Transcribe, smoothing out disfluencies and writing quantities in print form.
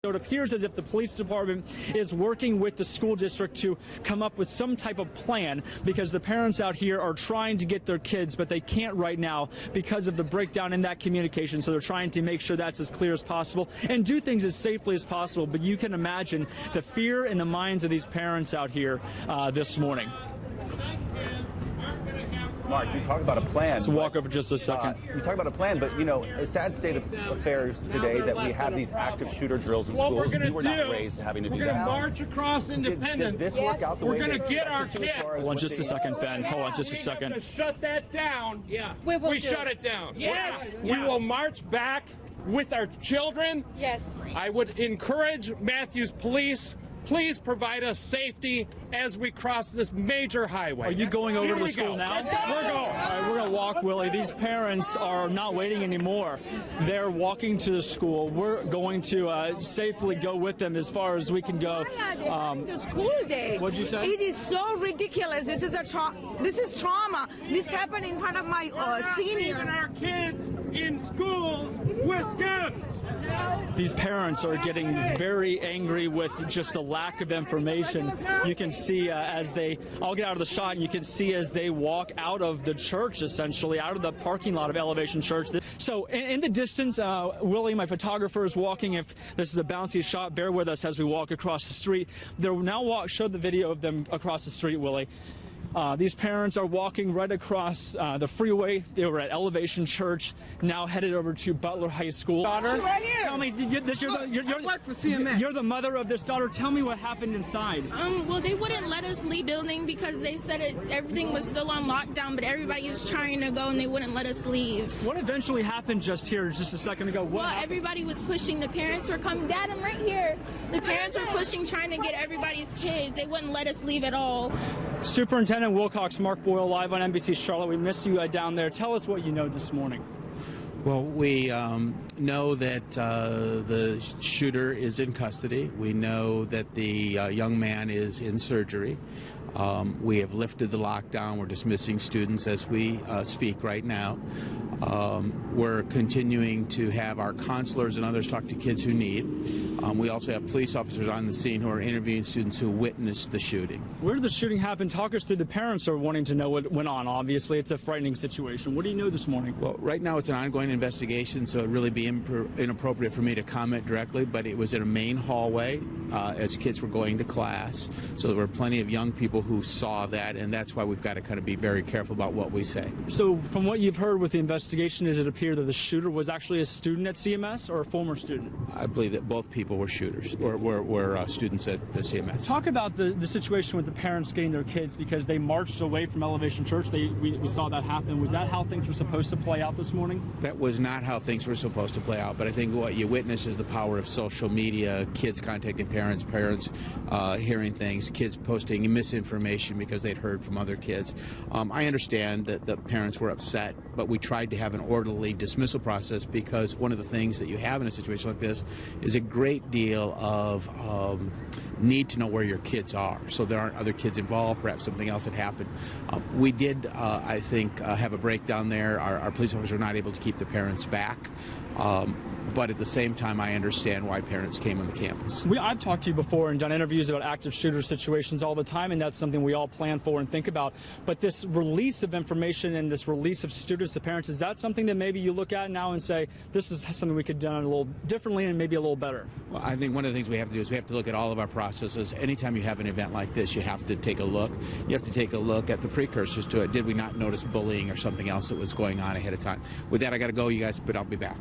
It appears as if the police department is working with the school district to come up with some type of plan, because the parents out here are trying to get their kids, but they can't right now because of the breakdown in that communication. So they're trying to make sure that's as clear as possible and do things as safely as possible. But you can imagine the fear in the minds of these parents out here this morning. Mark, you talk about a plan. Let's walk over just a second. You talk about a plan, but, you know, a sad state of affairs today that we have these active shooter drills in schools. We were not raised having to do that. We're going to march across Independence. Did this work out the way we're going to get our kids. Hold on just a second, Ben. Hold on just a second. We have to shut that down. Yeah. We shut it down. Yes. We will march back with our children. Yes. I would encourage Matthews Police, please provide us safety as we cross this major highway. Are you going over to the school now? We're going. All right, we're going to walk, Willie. These parents are not waiting anymore. They're walking to the school. We're going to safely go with them as far as we can go. The school day. What'd you say? It is so ridiculous. This is this is trauma. This happened in front of my senior. Even our kids in schools with guns. These parents are getting very angry with just the lack of information. You can see as they, I'll get out of the shot, and you can see as they walk out of the church, essentially, out of the parking lot of Elevation Church. So in the distance, Willie, my photographer, is walking. If this is a bouncy shot, bear with us as we walk across the street. They're now show the video of them across the street, Willie. These parents are walking right across the freeway. They were at Elevation Church, now headed over to Butler High School. Daughter, right here. Tell me, you're the mother of this daughter. Tell me what happened inside. Well, they wouldn't let us leave building because they said everything was still on lockdown, but everybody was trying to go and they wouldn't let us leave. What eventually happened just here, just a second ago? Well, everybody was pushing. The parents were coming. Dad, I'm right here. The parents were pushing, trying to get everybody's kids. They wouldn't let us leave at all. Superintendent Wilcox, Mark Boyle, live on NBC Charlotte. We missed you down there. Tell us what you know this morning. Well, we know that the shooter is in custody. We know that the young man is in surgery. We have lifted the lockdown. We're dismissing students as we speak right now. We're continuing to have our counselors and others talk to kids who need. We also have police officers on the scene who are interviewing students who witnessed the shooting. Where did the shooting happen? Talk us through. The parents are wanting to know what went on. Obviously, it's a frightening situation. What do you know this morning? Well, right now it's an ongoing investigation, so it'd really be inappropriate for me to comment directly, but it was in a main hallway as kids were going to class. So there were plenty of young people who saw that, and that's why we've got to kind of be very careful about what we say. So from what you've heard with the investigation, does it appear that the shooter was actually a student at CMS or a former student? I believe that both people were shooters, were students at the CMS. Talk about the situation with the parents getting their kids, because they marched away from Elevation Church. We saw that happen. Was that how things were supposed to play out this morning? That was not how things were supposed to play out, but I think what you witness is the power of social media, kids contacting parents, parents hearing things, kids posting misinformation because they'd heard from other kids. I understand that the parents were upset, but we tried to have an orderly dismissal process, because one of the things that you have in a situation like this is a great deal of need to know where your kids are, so there aren't other kids involved, perhaps something else had happened. We did, I think, have a breakdown there. Our police officers were not able to keep the parents back. But at the same time, I understand why parents came on the campus. I've talked to you before and done interviews about active shooter situations all the time, and that's something we all plan for and think about. But this release of information and this release of students to parents, is that something that maybe you look at now and say, this is something we could have done a little differently and maybe a little better? Well, I think one of the things we have to do is we have to look at all of our processes. Anytime you have an event like this, you have to take a look. You have to take a look at the precursors to it. Did we not notice bullying or something else that was going on ahead of time? With that, I got to go, you guys, but I'll be back.